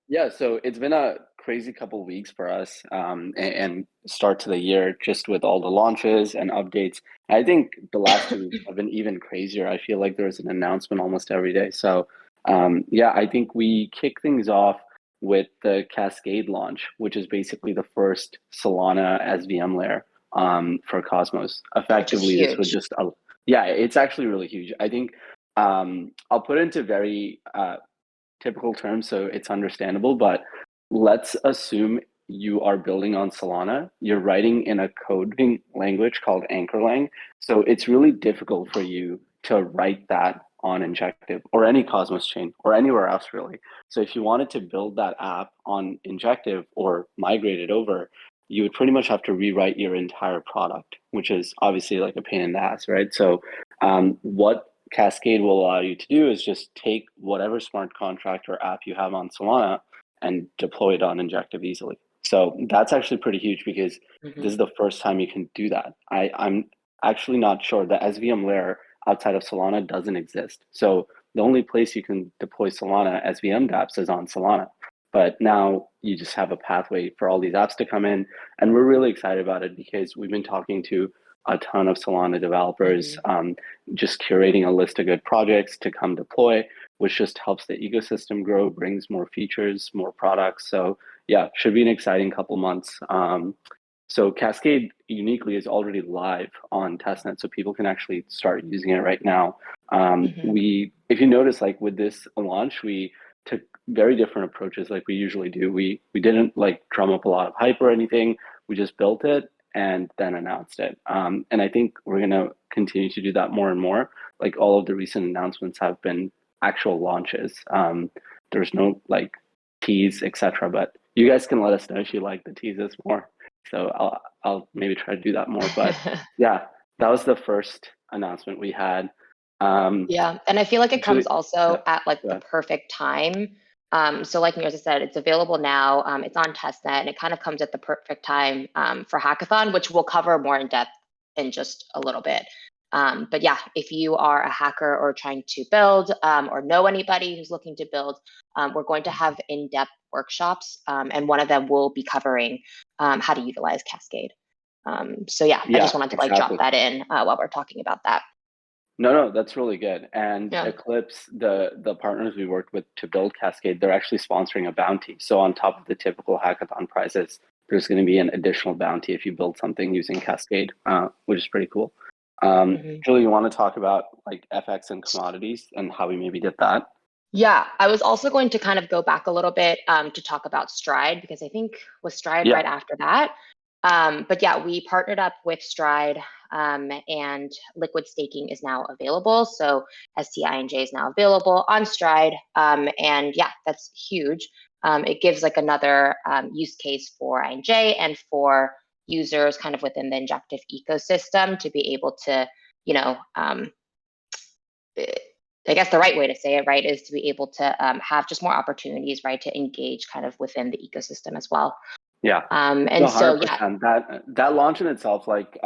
Yeah, so it's been a crazy couple weeks for us, and start to the year just with all the launches and updates. I think the last 2 weeks have been even crazier. I feel like there's an announcement almost every day. So, yeah, I think we kick things off with the Cascade launch, which is basically the first Solana SVM layer for Cosmos. Which is Effectively, this would huge. just, yeah, it's actually really huge. I think I'll put it into very typical terms so it's understandable, but let's assume you are building on Solana. You're writing in a coding language called Anchorlang. So it's really difficult for you to write that on Injective or any Cosmos chain or anywhere else really. So if you wanted to build that app on Injective or migrate it over, you would pretty much have to rewrite your entire product, which is obviously like a pain in the ass, right? So what Cascade will allow you to do is just take whatever smart contract or app you have on Solana and deploy it on Injective easily. So that's actually pretty huge because this is the first time you can do that. I'm actually not sure. The SVM layer outside of Solana doesn't exist. So the only place you can deploy Solana SVM dApps is on Solana. But now you just have a pathway for all these apps to come in. And we're really excited about it because we've been talking to a ton of Solana developers, just curating a list of good projects to come deploy, which just helps the ecosystem grow, brings more features, more products. So yeah, should be an exciting couple months. So Cascade uniquely is already live on testnet, so people can actually start using it right now. If you notice, like with this launch, we took very different approaches like we usually do. We didn't like drum up a lot of hype or anything. We just built it and then announced it. And I think we're going to continue to do that more and more. Like all of the recent announcements have been actual launches. There's no like tease, etc. But you guys can let us know if you like the teases more. So I'll maybe try to do that more. But yeah, that was the first announcement we had. Yeah, and I feel like it comes also yeah, at like the perfect time. So like Mirza said, it's available now. It's on testnet, and it kind of comes at the perfect time for Hackathon, which we'll cover more in depth in just a little bit. But yeah, if you are a hacker or trying to build or know anybody who's looking to build, we're going to have in-depth workshops, and one of them will be covering how to utilize Cascade. So yeah, I just wanted to like drop that in while we're talking about that. No, that's really good. And Eclipse, the partners we worked with to build Cascade, they're actually sponsoring a bounty. So on top of the typical hackathon prizes, there's going to be an additional bounty if you build something using Cascade, which is pretty cool. Julie, you want to talk about like FX and commodities and how we maybe did that? Yeah, I was also going to kind of go back a little bit to talk about Stride, because I think was Stride right after that. But yeah, we partnered up with Stride, and liquid staking is now available. So STINJ is now available on Stride. And yeah, that's huge. It gives like another use case for INJ and for users kind of within the Injective ecosystem to be able to, you know, I guess the right way to say it, right, is to be able to have just more opportunities, right, to engage kind of within the ecosystem as well. Yeah. And so yeah, that launch in itself, like,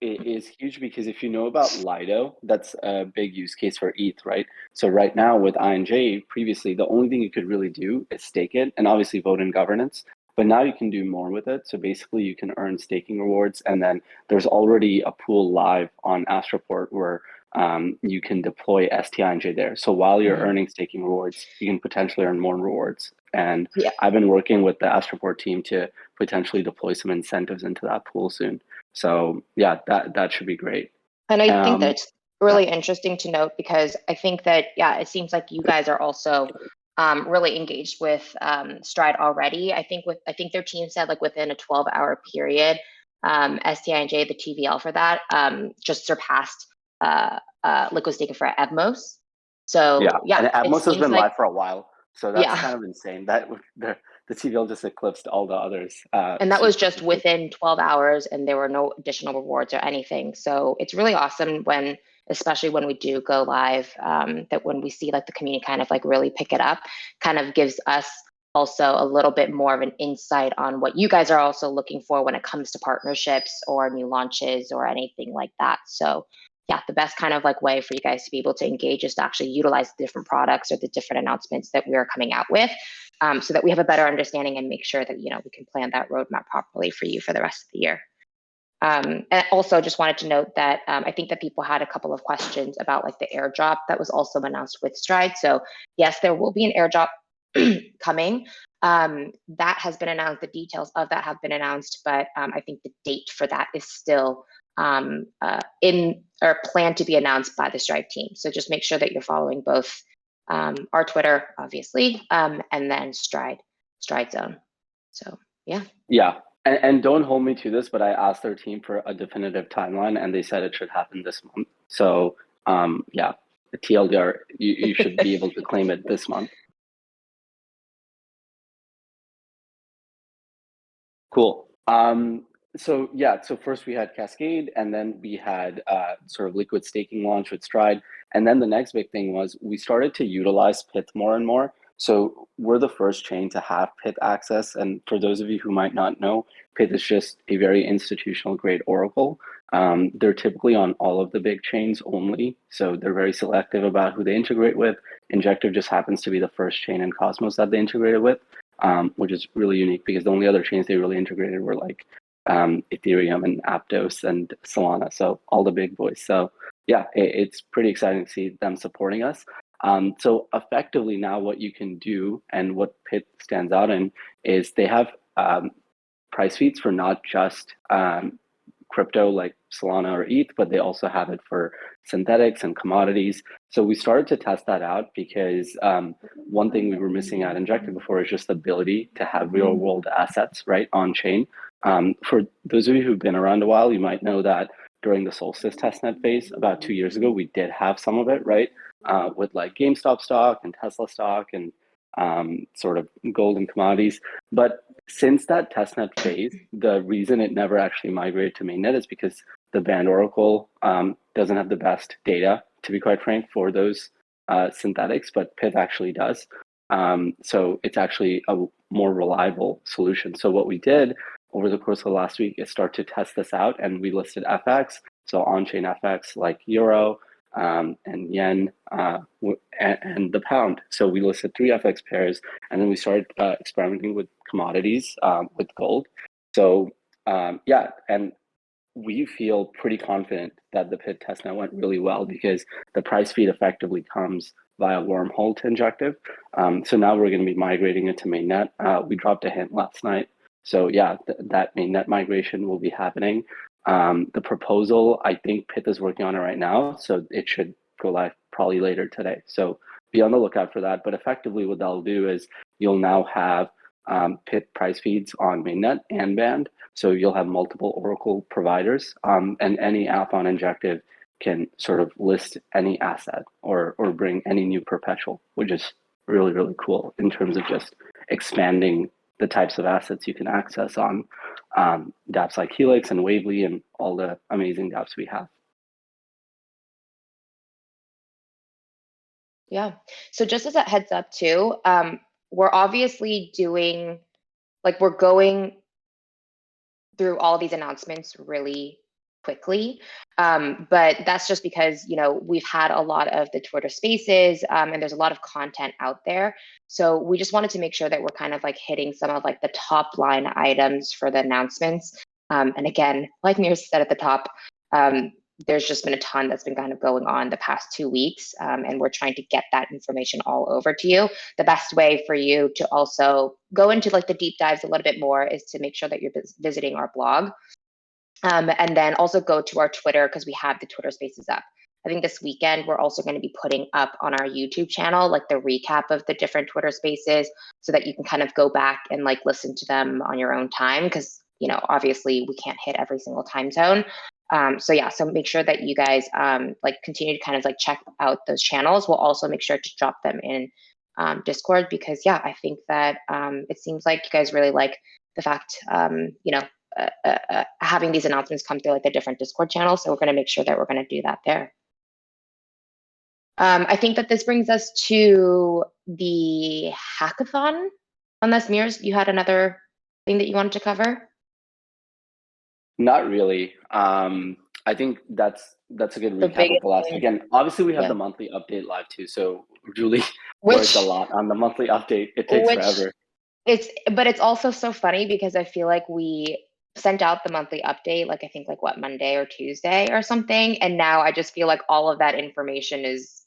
it is huge because if you know about Lido, that's a big use case for ETH, right? So right now with INJ, previously the only thing you could really do is stake it and obviously vote in governance. But now you can do more with it. So basically you can earn staking rewards, and then there's already a pool live on Astroport where you can deploy STINJ there. So while you're earning staking rewards, you can potentially earn more rewards. And I've been working with the Astroport team to potentially deploy some incentives into that pool soon. So yeah, that should be great. And I think that's really interesting to note, because I think that, yeah, it seems like you guys are also really engaged with Stride already. I think their team said like within a 12-hour period, STINJ, the TVL for that, just surpassed liquid staking for Evmos. So yeah, and Evmos has been like, live for a while, so that's kind of insane that the TVL just eclipsed all the others. And that was just within 12 hours, and there were no additional rewards or anything. So it's really awesome when, especially when we do go live, that when we see like the community kind of like really pick it up, kind of gives us also a little bit more of an insight on what you guys are also looking for when it comes to partnerships or new launches or anything like that. So yeah, the best kind of like way for you guys to be able to engage is to actually utilize the different products or the different announcements that we are coming out with, so that we have a better understanding and make sure that, you know, we can plan that roadmap properly for you for the rest of the year. And also just wanted to note that I think that people had a couple of questions about like the airdrop that was also announced with Stride. So yes, there will be an airdrop coming. That has been announced. The details of that have been announced, but I think the date for that is still in or planned to be announced by the Stride team. So just make sure that you're following both our Twitter, obviously, and then Stride Zone. So yeah. Yeah. And don't hold me to this, but I asked their team for a definitive timeline, and they said it should happen this month. So, yeah, the TLDR, you should be able to claim it this month. Cool. So yeah, so first we had Cascade, and then we had sort of liquid staking launch with Stride. And then the next big thing was we started to utilize Pyth more and more. So we're the first chain to have Pyth access. And for those of you who might not know, Pyth is just a very institutional grade Oracle. They're typically on all of the big chains only. So they're very selective about who they integrate with. Injective just happens to be the first chain in Cosmos that they integrated with, which is really unique because the only other chains they really integrated were like Ethereum and Aptos and Solana. So all the big boys. So yeah, it's pretty exciting to see them supporting us. So effectively now what you can do and what Pyth stands out in is they have price feeds for not just crypto like Solana or ETH, but they also have it for synthetics and commodities. So we started to test that out because one thing we were missing at Injective before is just the ability to have real world assets, right, on chain. For those of you who've been around a while, you might know that during the Solstice testnet phase about 2 years ago, we did have some of it, right, with like GameStop stock and Tesla stock and sort of gold and commodities. But since that testnet phase, the reason it never actually migrated to mainnet is because the banned Oracle doesn't have the best data, to be quite frank, for those synthetics, but Pyth actually does. So it's actually a more reliable solution. So what we did over the course of the last week is start to test this out, and we listed FX, so on-chain FX like Euro and Yen and the pound. So we listed 3 FX pairs, and then we started experimenting with commodities with gold. So yeah, and we feel pretty confident that the Pyth testnet went really well because the price feed effectively comes via wormhole to Injective. So now we're going to be migrating it to mainnet. We dropped a hint last night. So yeah, that mainnet migration will be happening. The proposal, I think Pyth is working on it right now, so it should go live probably later today. So be on the lookout for that. But effectively what that'll do is you'll now have Pyth price feeds on mainnet and band. So you'll have multiple Oracle providers, and any app on Injective can sort of list any asset or bring any new perpetual, which is really, really cool in terms of just expanding the types of assets you can access on dApps like Helix and Wavely and all the amazing dApps we have. Yeah. So just as a heads up too, we're obviously doing, like, we're going through all these announcements really quickly. But that's just because, you know, we've had a lot of the Twitter spaces and there's a lot of content out there. So we just wanted to make sure that we're kind of like hitting some of like the top line items for the announcements. And again, like Nir said at the top, there's just been a ton that's been kind of going on the past 2 weeks, and we're trying to get that information all over to you. The best way for you to also go into like the deep dives a little bit more is to make sure that you're visiting our blog, and then also go to our Twitter because we have the Twitter spaces up. I think this weekend we're also going to be putting up on our YouTube channel like the recap of the different Twitter spaces so that you can kind of go back and like listen to them on your own time because, you know, obviously we can't hit every single time zone. So yeah, so make sure that you guys like continue to kind of like check out those channels. We'll also make sure to drop them in Discord because yeah, I think that it seems like you guys really like the fact, you know, having these announcements come through like the different Discord channels. So we're going to make sure that we're going to do that there. I think that this brings us to the hackathon. Unless Mears, you had another thing that you wanted to cover? Not really. I think that's a good The recap of biggest the last thing, weekend. Obviously, we have yeah. the monthly update live too, so Julie worked Which a lot on the monthly update. It takes which forever. it's also so funny because I feel like we sent out the monthly update, like I think like what, Monday or Tuesday or something. And now I just feel like all of that information is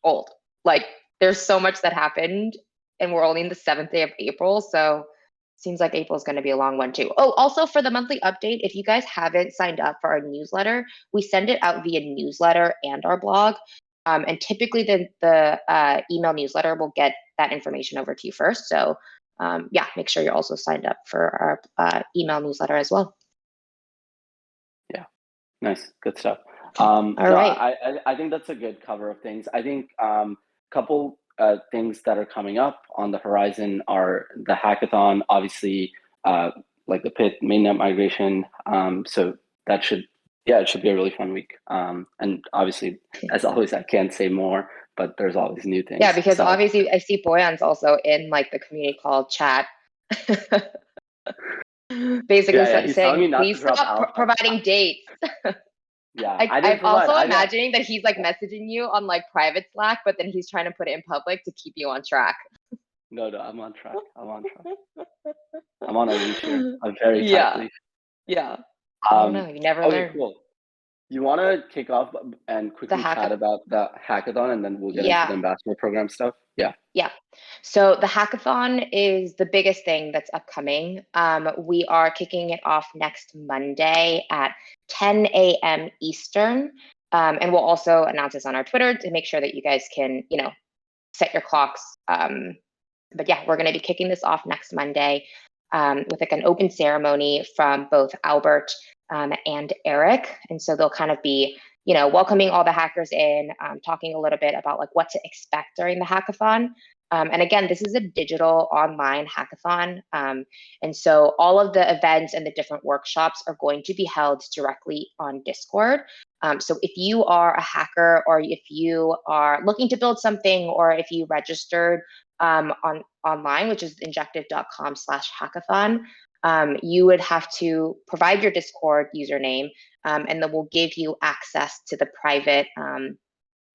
old. Like there's so much that happened and we're only in the 7th day of April. So seems like April's going to be a long one too. Oh, also for the monthly update, if you guys haven't signed up for our newsletter, we send it out via newsletter and our blog. And typically the email newsletter will get that information over to you first. So yeah, make sure you're also signed up for our email newsletter as well. Yeah, nice, good stuff. All no, right. I think that's a good cover of things. I think couple things that are coming up on the horizon are the hackathon, obviously, like the Pyth mainnet migration. So that should, yeah, it should be a really fun week. And obviously, as always, I can't say more, but there's always new things. Yeah, because so, obviously I see Boyan's also in like the community call chat. Basically yeah, he's telling me saying, not to please drop stop out. providing dates. Yeah, I didn't I'm provide. also imagining that he's like messaging you on like private Slack, but then he's trying to put it in public to keep you on track. No, I'm on track. I'm on track. I'm on a leash here, a very tight Yeah, leash. yeah. I don't know. You never Okay, learn. cool. You want to kick off and The quickly chat hack. about the hackathon, and then we'll get into the Yeah, ambassador program stuff? Yeah. yeah. So the hackathon is the biggest thing that's upcoming. We are kicking it off next Monday at 10 a.m. Eastern. And we'll also announce this on our Twitter to make sure that you guys can, set your clocks. But yeah, we're going to be kicking this off next Monday with like an open ceremony from both Albert and Eric. And so they'll kind of be, welcoming all the hackers in, talking a little bit about like what to expect during the hackathon. And again, this is a digital online hackathon. And so all of the events and the different workshops are going to be held directly on Discord. So if you are a hacker or if you are looking to build something or if you registered online, which is injective.com/hackathon, you would have to provide your Discord username, and then we'll give you access to the private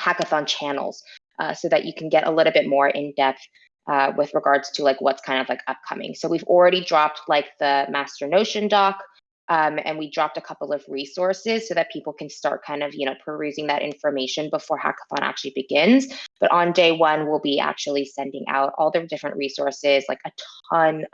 hackathon channels so that you can get a little bit more in depth with regards to like what's kind of like upcoming. So we've already dropped like the Master Notion doc. And we dropped a couple of resources so that people can start kind of, perusing that information before hackathon actually begins. But on day one, we'll be actually sending out all the different resources, like a ton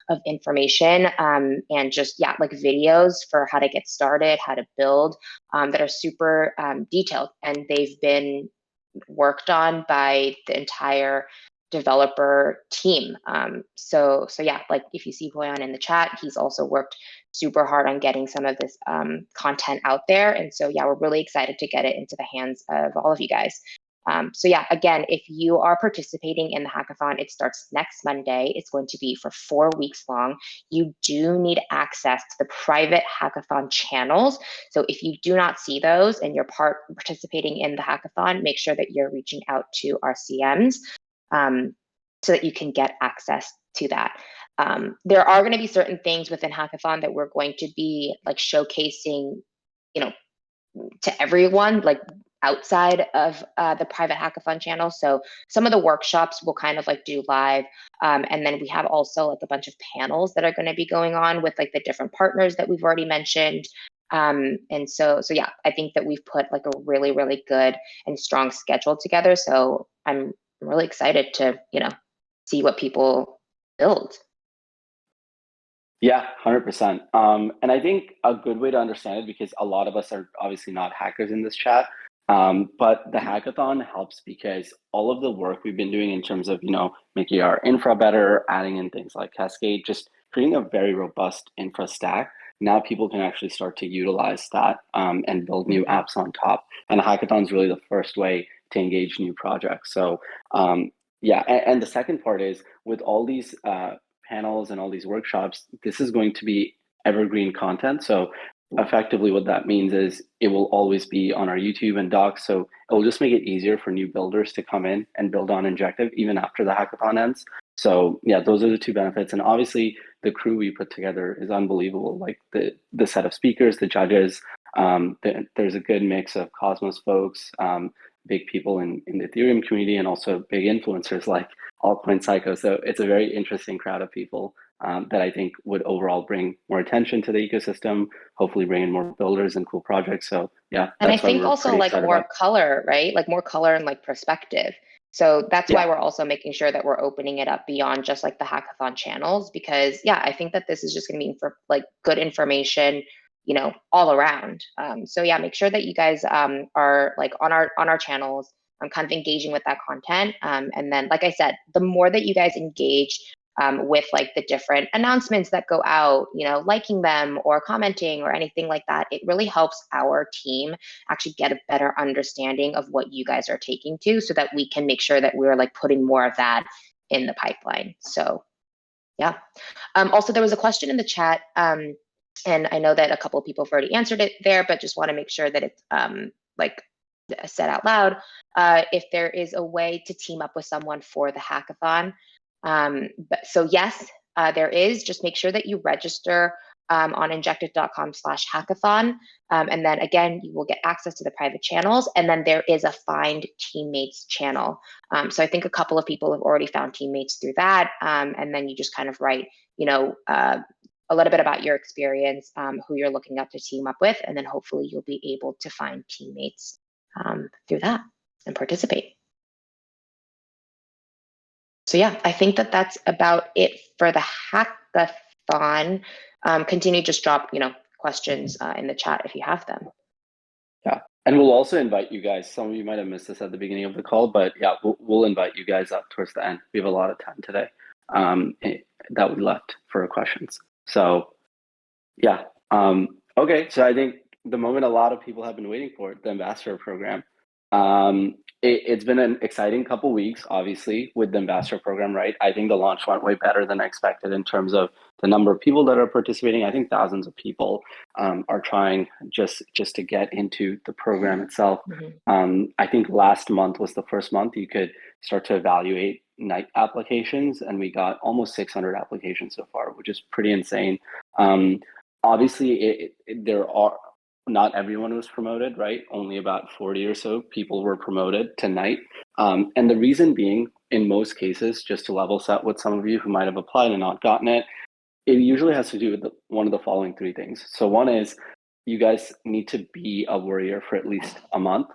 of information, and just, like videos for how to get started, how to build, that are super detailed. And they've been worked on by the entire developer team. So yeah, like if you see Boyan in the chat, he's also worked super hard on getting some of this content out there. And so yeah, we're really excited to get it into the hands of all of you guys. So yeah, again, if you are participating in the hackathon, it starts next Monday. It's going to be for 4 weeks long. You do need access to the private hackathon channels. So if you do not see those and you're participating in the hackathon, make sure that you're reaching out to our CMs so that you can get access to that. There are going to be certain things within hackathon that we're going to be like showcasing, to everyone, like outside of the private hackathon channel. So some of the workshops we'll kind of like do live. And then we have also like a bunch of panels that are going to be going on with like the different partners that we've already mentioned. And so yeah, I think that we've put like a really, really good and strong schedule together. So I'm really excited to, see what people build. Yeah, 100%. And I think a good way to understand it, because a lot of us are obviously not hackers in this chat, but the hackathon helps because all of the work we've been doing in terms of, making our infra better, adding in things like Cascade, just creating a very robust infra stack. Now people can actually start to utilize that and build new apps on top. And a hackathon is really the first way to engage new projects. So yeah, and the second part is with all these panels and all these workshops, this is going to be evergreen content. So effectively what that means is it will always be on our YouTube and docs. So it will just make it easier for new builders to come in and build on Injective even after the hackathon ends. So yeah, those are the two benefits. And obviously the crew we put together is unbelievable. Like the set of speakers, the judges, there's a good mix of Cosmos folks, big people in the Ethereum community, and also big influencers like Altcoin Psycho. So it's a very interesting crowd of people that I think would overall bring more attention to the ecosystem, hopefully bring in more builders and cool projects. So yeah, And I that's why think we're also pretty like excited more about. color, right? Like more color and like perspective. So that's why Yeah, we're also making sure that we're opening it up beyond just like the hackathon channels, because yeah, I think that this is just going to be for like good information, all around. So yeah, make sure that you guys are like on our channels, kind of engaging with that content. And then, like I said, the more that you guys engage with like the different announcements that go out, liking them or commenting or anything like that, it really helps our team actually get a better understanding of what you guys are taking to, so that we can make sure that we're like putting more of that in the pipeline. So yeah. Also, there was a question in the chat, and I know that a couple of people have already answered it there, but just want to make sure that it's like said out loud. If there is a way to team up with someone for the hackathon. So yes, there is. Just make sure that you register on injective.com/hackathon. And then again, you will get access to the private channels. And then there is a Find Teammates channel. So I think a couple of people have already found teammates through that. And then you just kind of write, a little bit about your experience, who you're looking up to team up with, and then hopefully you'll be able to find teammates through that and participate. So yeah, I think that that's about it for the hackathon. Continue, just drop, questions in the chat if you have them. yeah. And we'll also invite you guys. Some of you might have missed this at the beginning of the call, but yeah, we'll invite you guys up towards the end. We have a lot of time today that we left for questions. So yeah. Okay, so I think the moment a lot of people have been waiting for, the ambassador program. It's been an exciting couple weeks, obviously, with the ambassador program, right? I think the launch went way better than expected in terms of the number of people that are participating. I think thousands of people are trying just to get into the program itself. I think last month was the first month you could start to evaluate night applications, and we got almost 600 applications so far, which is pretty insane. Obviously, there are not everyone was promoted, right? Only about 40 or so people were promoted tonight. And the reason being, in most cases, just to level set with some of you who might have applied and not gotten it, it usually has to do with one of the following three things. So one is you guys need to be a warrior for at least a month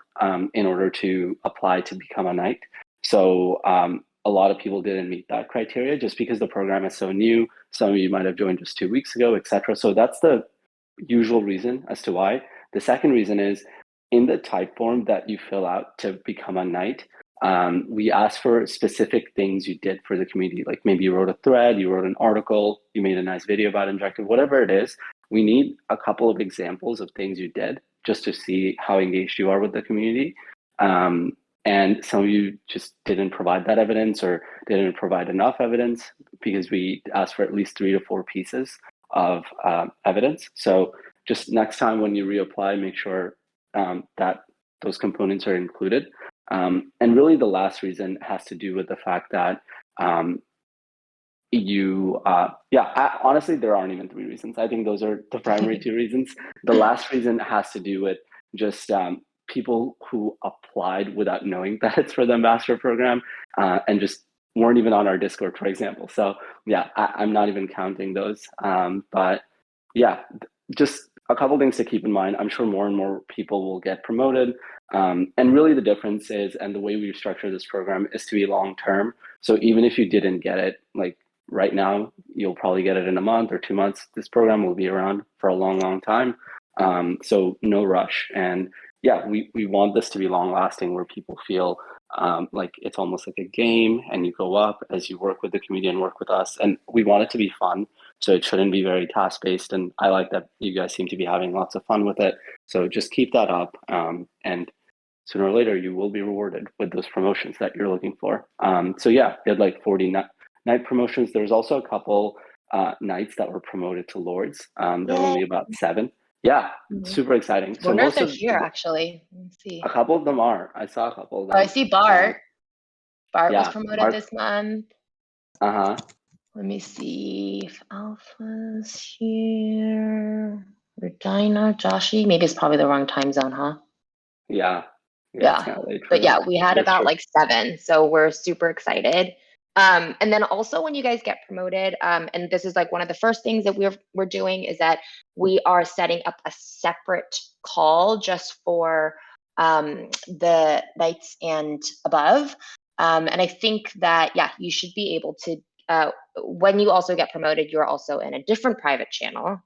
in order to apply to become a knight. So a lot of people didn't meet that criteria just because the program is so new. Some of you might have joined just 2 weeks ago, etc. So that's the usual reason as to why. The second reason is in the type form that you fill out to become a knight, we ask for specific things you did for the community. Like maybe you wrote a thread, you wrote an article, you made a nice video about Injective, whatever it is. We need a couple of examples of things you did just to see how engaged you are with the community. And some of you just didn't provide that evidence or didn't provide enough evidence because we asked for at least 3 to 4 pieces of evidence. So just next time when you reapply, make sure that those components are included. And really the last reason has to do with the fact that honestly, there aren't even 3 reasons. I think those are the primary 2 reasons. The last reason has to do with just people who applied without knowing that it's for the ambassador program and just weren't even on our Discord, for example. So yeah, I'm not even counting those. But yeah, just a couple things to keep in mind. I'm sure more and more people will get promoted. And really the difference is, and the way we structure this program is to be long-term. So even if you didn't get it, like right now, you'll probably get it in a month or 2 months. This program will be around for a long, long time. So no rush. And yeah, we want this to be long lasting where people feel like it's almost like a game and you go up as you work with the community and work with us. And we want it to be fun. So it shouldn't be very task-based. And I like that you guys seem to be having lots of fun with it. So just keep that up. And sooner or later, you will be rewarded with those promotions that you're looking for. So yeah, we had like 40 night promotions. There's also a couple knights that were promoted to lords. There were only about 7. Yeah, super exciting. I So wonder if most they're of here, actually. Let me see. a couple of them are. I saw a couple of them. Oh, I see Bart. Bart was Yeah, promoted Bart. this month. Uh-huh. Let me see if Alpha's here. Regina, Joshi. Maybe it's probably the wrong time zone, huh? Yeah. It's Yeah. kind of late for But yeah, them. we had That's about true. like 7. So we're super excited. And then also when you guys get promoted, and this is like one of the first things that we're doing is that we are setting up a separate call just for the Knights and above. And I think that, yeah, you should be able to, when you also get promoted, you're also in a different private channel.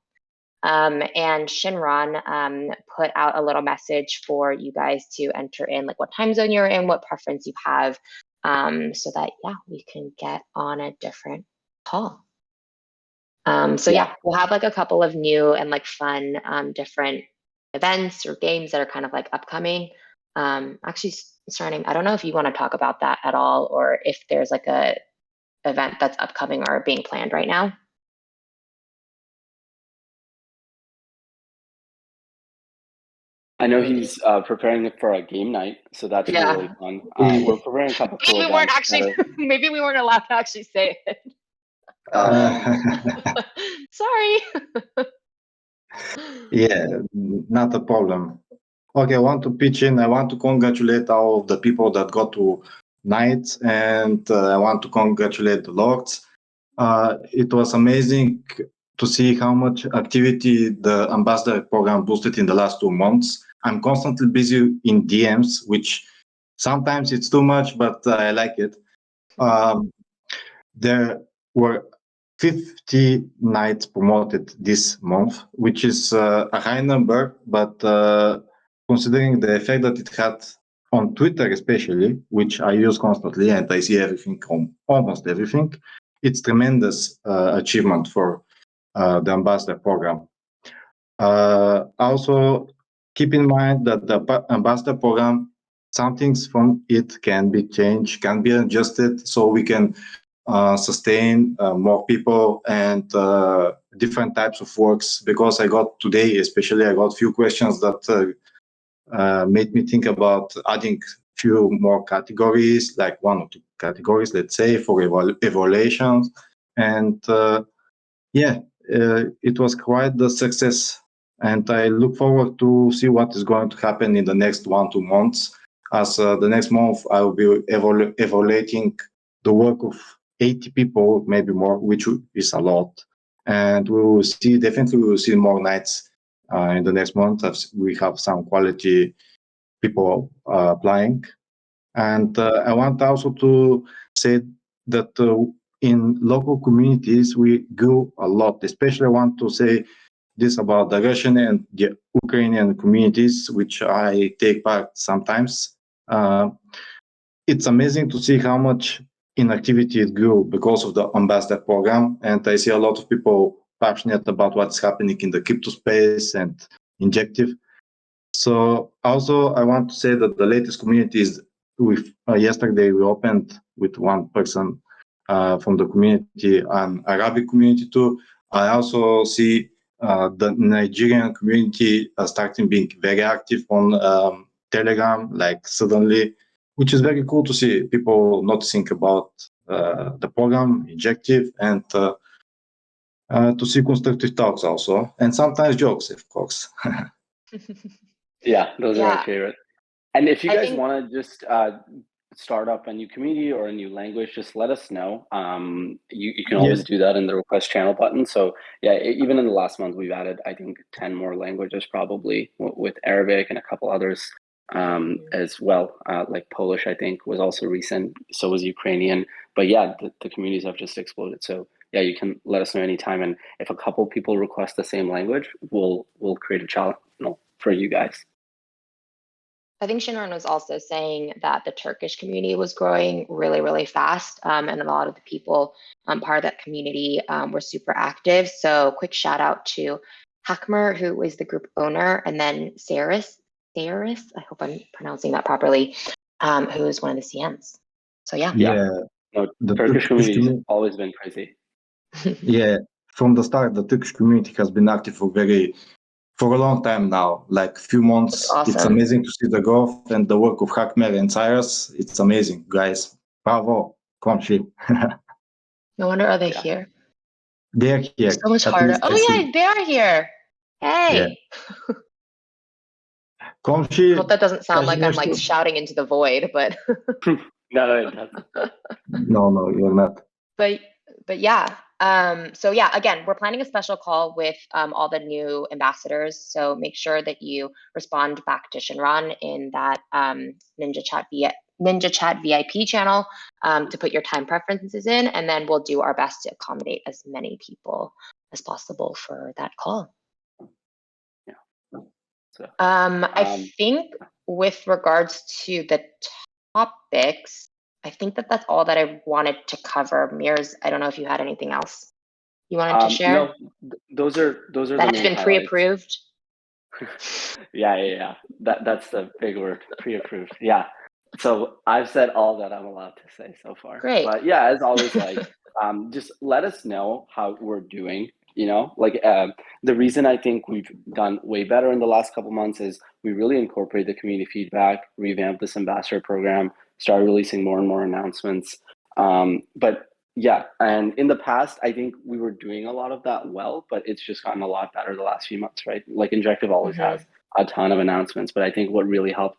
And Shinron put out a little message for you guys to enter in like what time zone you're in, what preference you have, so that, yeah, we can get on a different call. So yeah, we'll have like a couple of new and like fun different events or games that are kind of like upcoming. Actually starting, I don't know if you want to talk about that at all, or if there's like a event that's upcoming or being planned right now. I know he's preparing for a game night, so that should be really fun. We're preparing a couple cool Maybe we weren't events. actually, maybe we weren't allowed to actually say it. Sorry. Yeah, not a problem. Okay, I want to pitch in. I want to congratulate all of the people that got to Knights, and I want to congratulate the Lords. It was amazing to see how much activity the ambassador program boosted in the last 2 months. I'm constantly busy in DMs, which sometimes it's too much, but I like it. There were 50 Knights promoted this month, which is a high number, but considering the effect that it had on Twitter especially, which I use constantly and I see everything on almost everything, it's tremendous achievement for the ambassador program. Also, keep in mind that the ambassador program, some things from it can be changed, can be adjusted, so we can sustain more people and different types of works. Because I got today, especially, I got few questions that made me think about adding few more categories, like 1 or 2 categories, let's say, for evaluations. And yeah, it was quite the success. And I look forward to see what is going to happen in the next 1-2 months. As the next month, I will be evaluating the work of 80 people, maybe more, which is a lot. And we will see, definitely we will see more nights in the next month as we have some quality people applying. And I want also to say that in local communities, we grew a lot. Especially I want to say this about the Russian and the Ukrainian communities, which I take part sometimes. It's amazing to see how much inactivity it grew because of the ambassador program. And I see a lot of people passionate about what's happening in the crypto space and Injective. So also I want to say that the latest community is with yesterday we opened with one person from the community, an Arabic community too. I also see the Nigerian community starting being very active on Telegram, like suddenly, which is very cool to see people noticing about the program, Injective, and to see constructive talks also, and sometimes jokes, of course. Yeah, those are our favorite. And if you guys want to just start up a new community or a new language, just let us know. You can always do that in the request channel button. So yeah, even in the last month, we've added, I think, 10 more languages probably with Arabic and a couple others as well. Like Polish, I think, was also recent. So was Ukrainian. But yeah, the communities have just exploded. So yeah, you can let us know anytime. And if a couple people request the same language, we'll create a channel for you guys. I think Shinran was also saying that the Turkish community was growing really, really fast. And a lot of the people part of that community were super active. So quick shout out to Hakmer, who is the group owner, and then Saris, I hope I'm pronouncing that properly, who is one of the CMs. So yeah. No, the Turkish community has always been crazy. Yeah, from the start, the Turkish community has been active for very for a long time now, like few months. That's It's awesome. amazing to see the growth and the work of Hackmer and Cyrus. It's amazing, guys. Bravo, Komshi. No wonder are they Yeah. here. They're here. So much At harder. least I Oh see. yeah, they are here. Hey. Komshi, I hope that doesn't sound like I'm кажи like нещо. shouting into the void, but No, it doesn't. No, you're not. but yeah. So yeah, again, we're planning a special call with all the new ambassadors. So make sure that you respond back to Shinran in that Ninja Chat VIP channel to put your time preferences in, and then we'll do our best to accommodate as many people as possible for that call. Yeah. So, I think with regards to the topics, I think that that's all that I wanted to cover. Mears, I don't know if you had anything else you wanted to share. No, those are that the has main been highlights. pre-approved. Yeah. That's the big word, pre-approved. Yeah. So I've said all that I'm allowed to say so far. Great. But yeah, as always, like just let us know how we're doing. You know, like the reason I think we've done way better in the last couple months is we really incorporate the community feedback, revamped this ambassador program, started releasing more and more announcements. But yeah, and in the past, I think we were doing a lot of that well, but it's just gotten a lot better the last few months, right? Like Injective always has a ton of announcements, but I think what really helped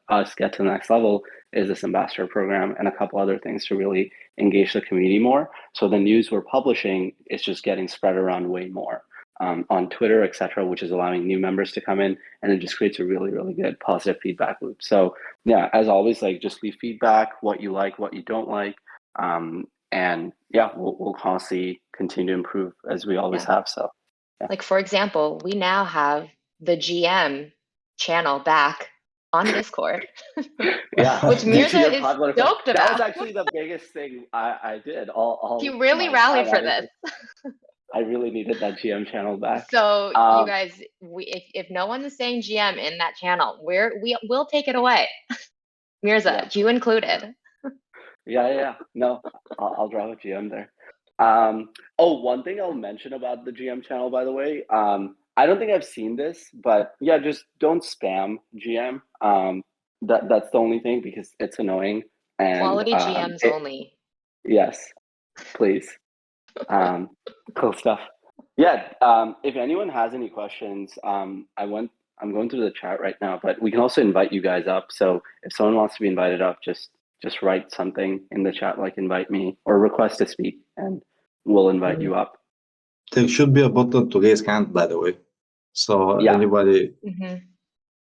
us get to the next level is this ambassador program and a couple other things to really engage the community more. So the news we're publishing is just getting spread around way more on Twitter, etc., which is allowing new members to come in, and it just creates a really, really good positive feedback loop. So yeah, as always, like just leave feedback, what you like, what you don't like. And yeah, we'll constantly continue to improve as we always have. So, yeah. Like for example, we now have the GM channel back on Discord. Yeah, which Mirza is stoked about. That was actually the biggest thing I did. He really rallied for this. I really needed that GM channel back. So you guys, if no one is saying GM in that channel, we'll take it away. Mirza, you included. Yeah. No, I'll drop a GM there. One thing I'll mention about the GM channel, by the way, I don't think I've seen this, but yeah, just don't spam GM. That's the only thing, because it's annoying. And quality GMs only. Yes, please. Cool stuff. Yeah. If anyone has any questions, I'm going through the chat right now, but we can also invite you guys up. So if someone wants to be invited up, just write something in the chat, like invite me or request to speak, and we'll invite you up. There should be a button to raise hand, by the way. So anybody,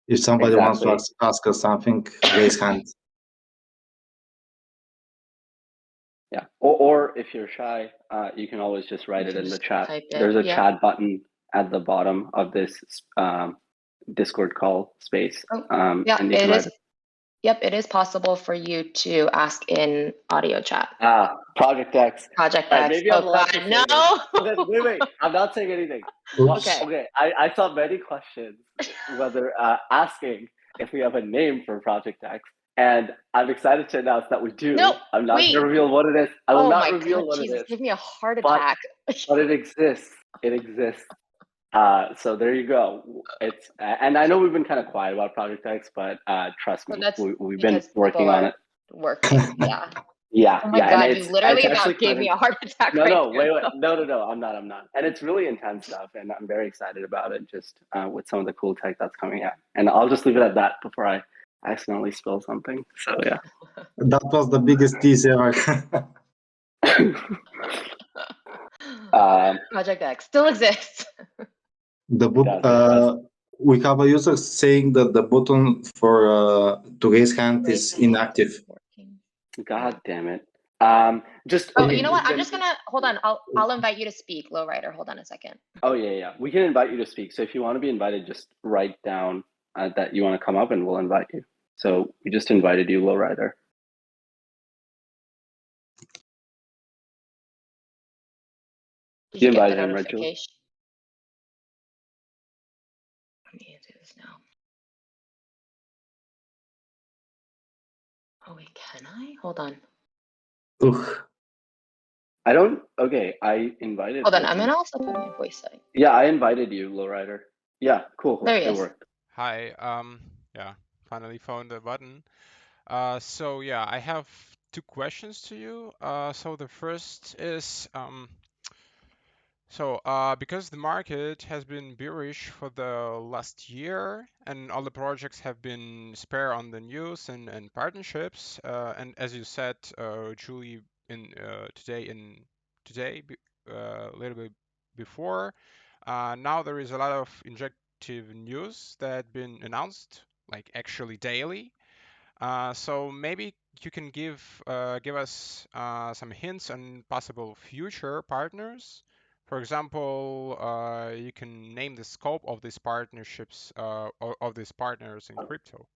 if somebody wants to ask us something, raise hand. Yeah, or if you're shy, you can always just write it in the chat. There's a chat button at the bottom of this Discord call space. And you can write it. Yep, it is possible for you to ask in audio chat. Project X. Project X. Maybe oh God, no! Wait, I'm not saying anything. Okay, I saw many questions, whether asking if we have a name for Project X, and I'm excited to announce that we do. No, I'm not going to reveal what it is. I will not reveal God, what Jesus, it is. Give me a heart attack. But it exists. It exists. So there you go. It's and I know we've been kind of quiet about Project X, but trust me, we've been working on it. Yeah. Yeah. Oh my God, you literally about gave me a heart attack. Wait. No, I'm not. And it's really intense stuff, and I'm very excited about it. Just with some of the cool tech that's coming out, and I'll just leave it at that before I accidentally spill something. So yeah. That was the biggest tease ever. Project X still exists. We have a user saying that the button for to raise hand is inactive. God damn it. You know what? I'm just gonna hold on. I'll invite you to speak, Lowrider. Hold on a second. Oh yeah. We can invite you to speak. So if you want to be invited, just write down that you want to come up, and we'll invite you. So we just invited you, Lowrider. Did you get the notification? Let me answer this now. Oh wait, can I? Hold on. I don't. Okay, I invited. Hold on, I'm gonna also put my voice setting. Yeah, I invited you, Lowrider. Yeah, cool. There he It is. worked. Hi. Yeah, finally found the button. So yeah, I have two questions to you. So the first is, because the market has been bearish for the last year and all the projects have been spare on the news and partnerships, and as you said, Julie, a little bit before, now there is a lot of injective news that been announced, like actually daily. So maybe you can give us some hints on possible future partners. For example, you can name the scope of these partnerships of these partners in crypto.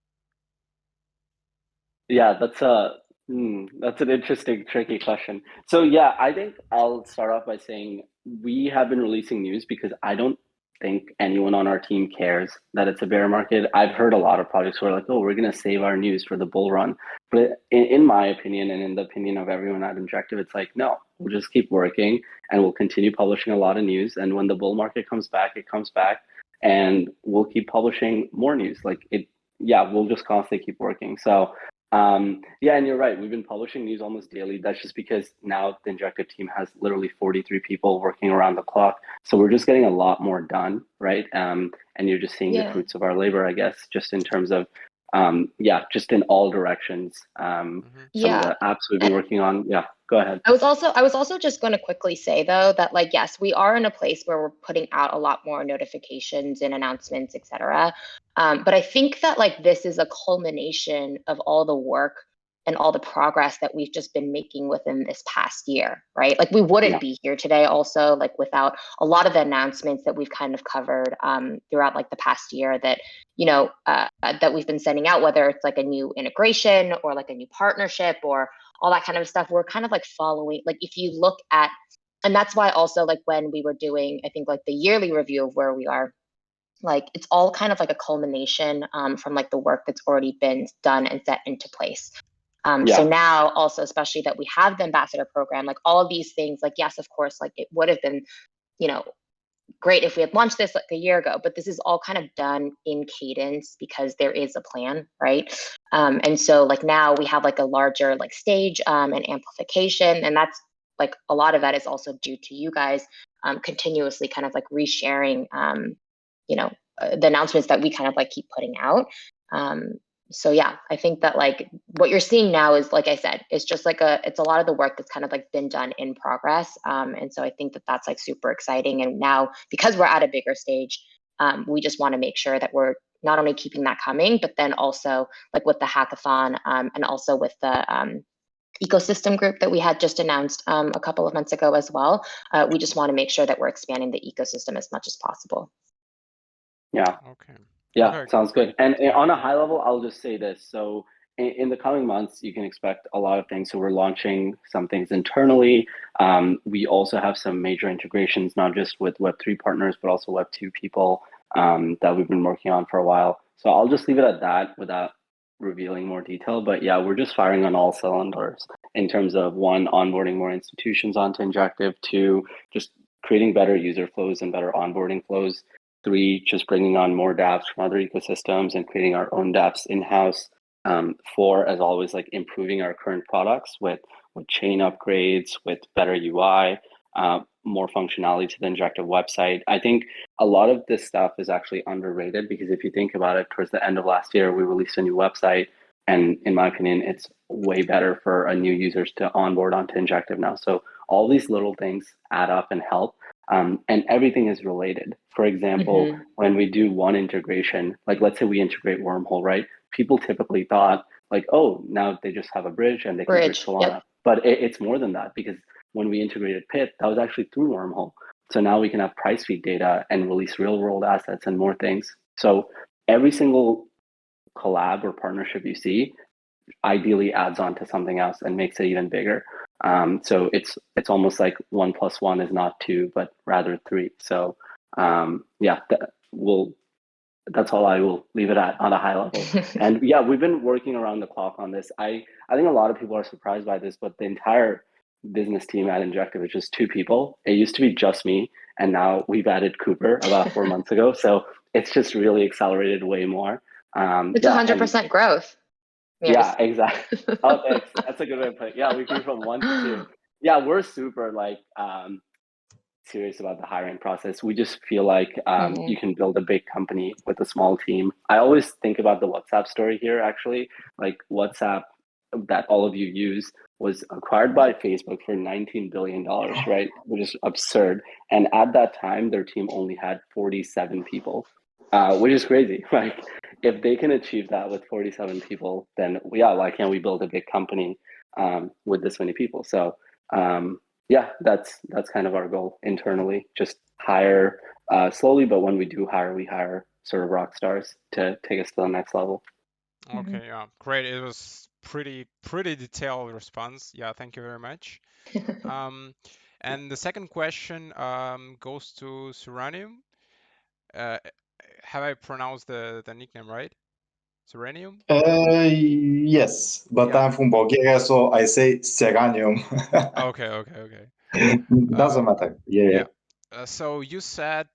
Yeah, that's an interesting, tricky question. So yeah, I think I'll start off by saying we have been releasing news because I don't think anyone on our team cares that it's a bear market. I've heard a lot of projects who are like, "Oh, we're gonna save our news for the bull run," but in my opinion, and in the opinion of everyone at Injective, it's like, no, we'll just keep working and we'll continue publishing a lot of news. And when the bull market comes back, it comes back, and we'll keep publishing more news. Like it, yeah, we'll just constantly keep working. So. Yeah, and you're right. We've been publishing news almost daily. That's just because now the Injective team has literally 43 people working around the clock. So we're just getting a lot more done, right? And you're just seeing the Yeah. fruits of our labor, I guess, just in terms of, yeah, just in all directions. Some of the apps we've been working on. Yeah, go ahead. I was also just going to quickly say though that like yes, we are in a place where we're putting out a lot more notifications and announcements, etc. But I think that like this is a culmination of all the work and all the progress that we've just been making within this past year, right? Like we wouldn't be here today also like without a lot of the announcements that we've kind of covered throughout like the past year that that we've been sending out, whether it's like a new integration or like a new partnership or all that kind of stuff. We're kind of like following, like if you look at, and that's why also like when we were doing, I think like the yearly review of where we are, like it's all kind of like a culmination from like the work that's already been done and set into place. So now also, especially that we have the ambassador program, like all of these things, like yes, of course, like it would have been, great if we had launched this like a year ago, but this is all kind of done in cadence because there is a plan, right? And so like now we have like a larger like stage and amplification, and that's like a lot of that is also due to you guys continuously kind of like resharing, the announcements that we kind of like keep putting out. So yeah, I think that like what you're seeing now is, like I said, it's just like it's a lot of the work that's kind of like been done in progress. And so I think that that's like super exciting. And now because we're at a bigger stage, we just want to make sure that we're not only keeping that coming, but then also like with the hackathon and also with the ecosystem group that we had just announced a couple of months ago as well. We just want to make sure that we're expanding the ecosystem as much as possible. Yeah. Okay. Yeah, Okay. sounds good. And on a high level, I'll just say this. So in the coming months, you can expect a lot of things. So we're launching some things internally. We also have some major integrations, not just with Web3 partners, but also Web2 people that we've been working on for a while. So I'll just leave it at that without revealing more detail. But yeah, we're just firing on all cylinders in terms of one, onboarding more institutions onto Injective, two, just creating better user flows and better onboarding flows. Three, just bringing on more dApps from other ecosystems and creating our own dApps in-house. Four, as always, like improving our current products with chain upgrades, with better UI, more functionality to the Injective website. I think a lot of this stuff is actually underrated because if you think about it, towards the end of last year, we released a new website. And in my opinion, it's way better for a new users to onboard onto Injective now. So all these little things add up and help. And everything is related. For example, when we do one integration, like let's say we integrate Wormhole, right? People typically thought like, oh, now they just have a bridge and they can bridge Solana. Yep. But it's more than that because when we integrated Pyth, that was actually through Wormhole. So now we can have price feed data and release real world assets and more things. So every single collab or partnership you see ideally adds on to something else and makes it even bigger. So it's almost like 1 + 1 is not 2, but rather 3. So yeah, that's all I will leave it at on a high level. And yeah, we've been working around the clock on this. I think a lot of people are surprised by this, but the entire business team at Injective, which is 2 people. It used to be just me, and now we've added Cooper about 4 months ago. So it's just really accelerated way more. It's 100% growth. Yeah, exactly. Oh, thanks. That's a good way to put it. Yeah, we grew from 1 to 2. Yeah, we're super serious about the hiring process. We just feel like you can build a big company with a small team. I always think about the WhatsApp story here, actually. Like WhatsApp that all of you use was acquired by Facebook for $19 billion, right? Which is absurd. And at that time, their team only had 47 people, which is crazy. Like, if they can achieve that with 47 people, then yeah, why can't we build a big company with this many people? So yeah, that's kind of our goal internally. Just hire slowly, but when we do hire, we hire sort of rock stars to take us to the next level. Okay, yeah, great. It was pretty detailed response. Yeah, thank you very much. And the second question goes to Serenium. Have I pronounced the nickname right? Serenium? Yes, but Yeah. I'm from Bulgaria, so I say Seranium. Okay. Doesn't matter. Yeah. So you said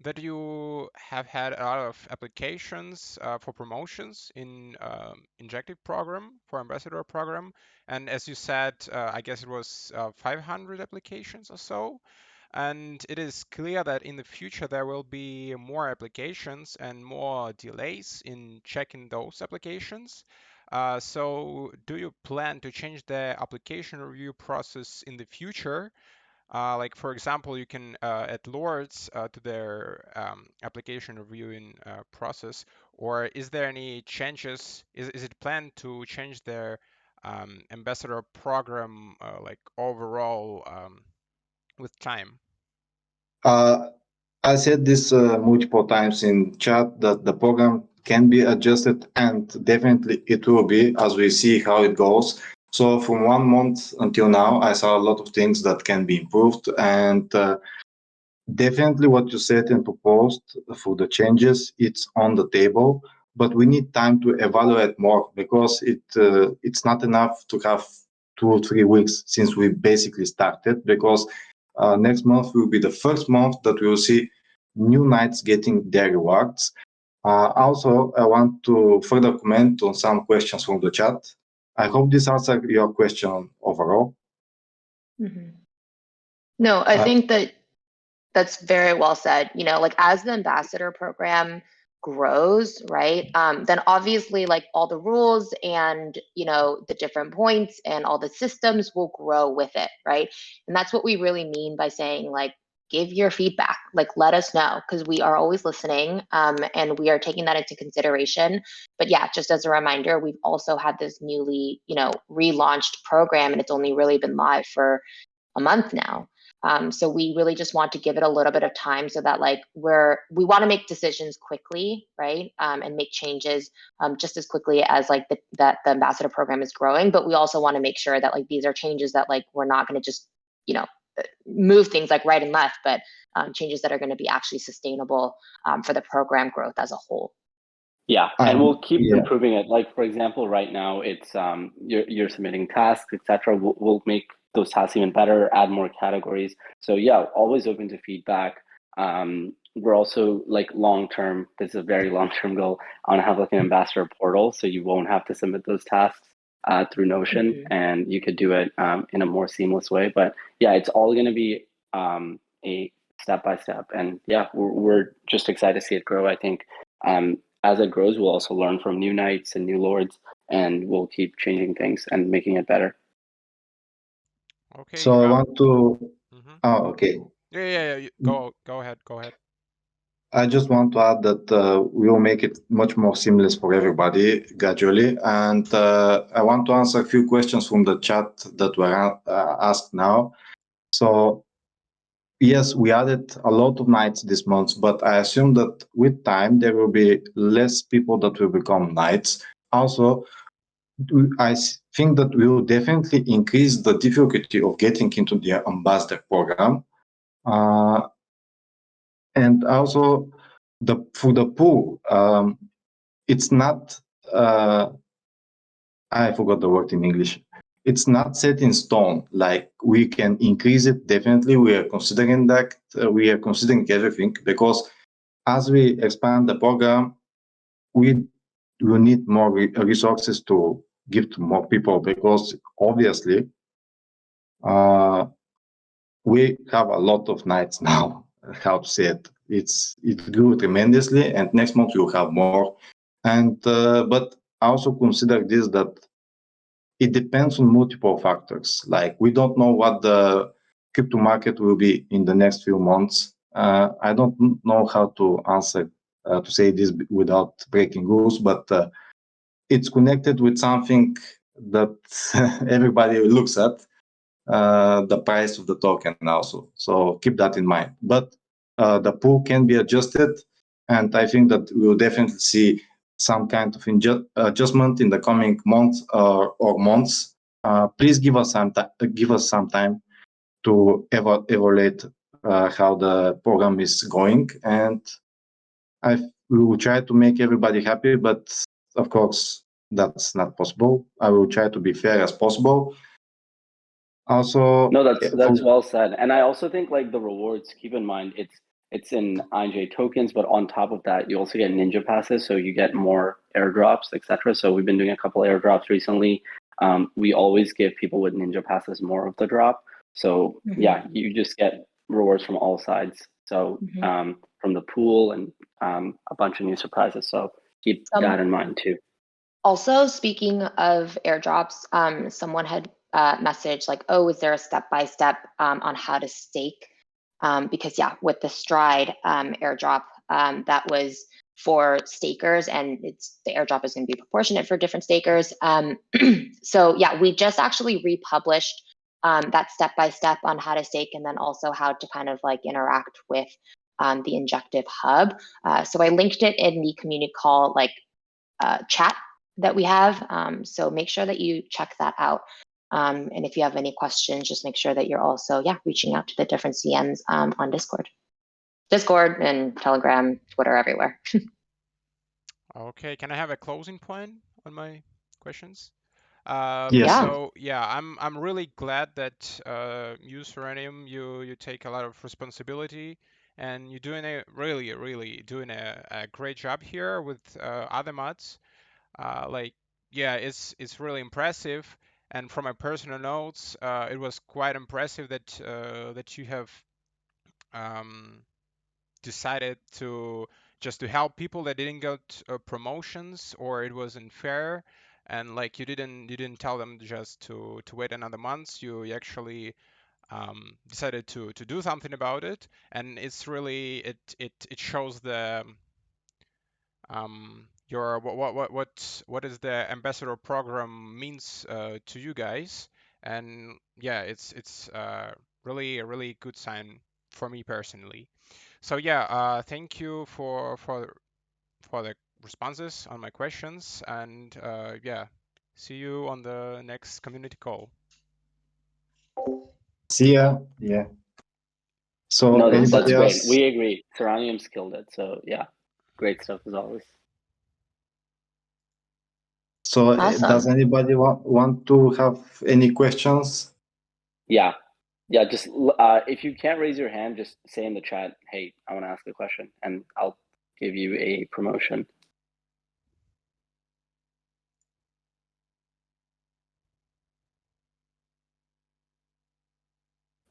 that you have had a lot of applications for promotions in Injective program, for ambassador program, and as you said, I guess it was 500 applications or so. And it is clear that in the future there will be more applications and more delays in checking those applications. So do you plan to change the application review process in the future? Like, for example, you can add lords to their application reviewing process, or is there any changes? Is it planned to change their ambassador program like overall with time? I said this multiple times in chat that the program can be adjusted, and definitely it will be as we see how it goes. So from 1 month until now, I saw a lot of things that can be improved, and definitely what you said and proposed for the changes, it's on the table, but we need time to evaluate more because it's not enough to have 2 or 3 weeks since we basically started, because next month will be the first month that we will see new knights getting their rewards. Also, I want to further comment on some questions from the chat. I hope this answers your question overall. No, I think that's very well said. You know, like as the ambassador program grows, right, then obviously like all the rules and, you know, the different points and all the systems will grow with it, right? And that's what we really mean by saying like, give your feedback, like let us know, because we are always listening and we are taking that into consideration. But yeah, just as a reminder, we've also had this newly, you know, relaunched program, and it's only really been live for a month now. So we really just want to give it a little bit of time so that like we want to make decisions quickly, right? And make changes just as quickly as like that the ambassador program is growing. But we also want to make sure that like these are changes that like we're not going to just, you know, move things like right and left, but changes that are going to be actually sustainable for the program growth as a whole. Yeah, and we'll keep improving it. Like for example, right now it's you're submitting tasks, etc. We'll make those tasks even better, add more categories. So yeah, always open to feedback. We're also like long-term, this is a very long-term goal. I want to have like an ambassador portal, so you won't have to submit those tasks through Notion, and you could do it in a more seamless way. But yeah, it's all going to be a step-by-step. And yeah, we're just excited to see it grow. I think as it grows, we'll also learn from new knights and new lords, and we'll keep changing things and making it better. Okay. So I want to. Oh, okay. Yeah. Go ahead. I just want to add that we will make it much more seamless for everybody gradually. And I want to answer a few questions from the chat that were asked now. So yes, we added a lot of knights this month, but I assume that with time, there will be less people that will become knights. Also, I think that we will definitely increase the difficulty of getting into the ambassador program. And also, for the pool, it's not. I forgot the word in English. it's not set in stone. Like we can increase it. Definitely, we are considering that. We are considering everything because as we expand the program, we will need more resources to give to more people because obviously we have a lot of nights now. How to say it? It grew tremendously, and next month we'll have more. And but I also consider this that it depends on multiple factors. Like we don't know what the crypto market will be in the next few months. I don't know how to answer to say this without breaking rules, but it's connected with something that everybody looks at, the price of the token also. So keep that in mind. But the pool can be adjusted, and I think that we'll definitely see some kind of adjustment in the coming months or months. Please give us some time to evaluate how the program is going, and we will try to make everybody happy. But of course, that's not possible. I will try to be fair as possible. Also, no, that's well said. And I also think like the rewards, keep in mind it's in INJ tokens, but on top of that, you also get ninja passes, so you get more airdrops, etc. So we've been doing a couple airdrops recently. We always give people with ninja passes more of the drop. So yeah, you just get rewards from all sides. So from the pool and a bunch of new surprises. So keep that in mind too. Also, speaking of airdrops, someone had messaged like, oh, is there a step-by-step on how to stake? Because yeah, with the Stride airdrop, that was for stakers, and the airdrop is going to be proportionate for different stakers. So yeah, we just actually republished that step-by-step on how to stake, and then also how to kind of like interact with the Injective Hub. So I linked it in the community call like chat that we have. So make sure that you check that out. And if you have any questions, just make sure that you're also reaching out to the different CMs on Discord and Telegram, Twitter, everywhere. Okay, can I have a closing point on my questions? Yes. So yeah, I'm really glad that you Serenium, you take a lot of responsibility, and you're doing really doing a great job here with other mods. Like yeah, it's really impressive. And from my personal notes, it was quite impressive that that you have decided to just to help people that didn't get promotions or it wasn't fair, and like you didn't tell them just to wait another month. You actually decided to do something about it, and it's really it shows the your what is the ambassador program means to you guys. And yeah, it's really a really good sign for me personally. So yeah, thank you for the responses on my questions, and yeah, see you on the next community call. See ya. Yeah. So No, that's anybody great. else? We agree. Serenium's killed it. So yeah, great stuff as always. So Awesome. does anybody want to have any questions? Yeah. Just if you can't raise your hand, just say in the chat, "Hey, I want to ask a question," and I'll give you a promotion.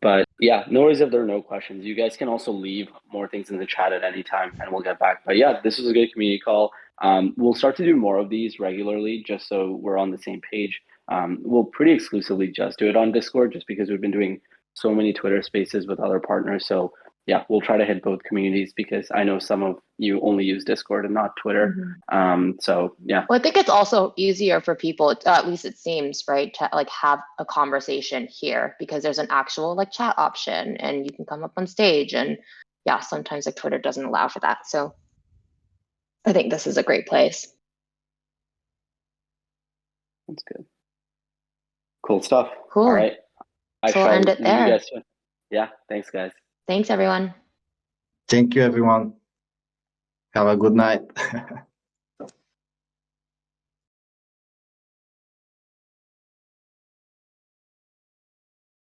But yeah, no worries if there are no questions. You guys can also leave more things in the chat at any time, and we'll get back. But yeah, this was a good community call. We'll start to do more of these regularly, just so we're on the same page. We'll pretty exclusively just do it on Discord, just because we've been doing so many Twitter spaces with other partners. So yeah, we'll try to hit both communities, because I know some of you only use Discord and not Twitter. So yeah. Well, I think it's also easier for people, at least it seems, right, to like have a conversation here, because there's an actual like chat option and you can come up on stage, and yeah, sometimes like Twitter doesn't allow for that. So I think this is a great place. That's good. Cool stuff. Cool. All right. So we'll end it there. Yeah. Thanks, guys. Thanks, everyone. Thank you, everyone. Have a good night.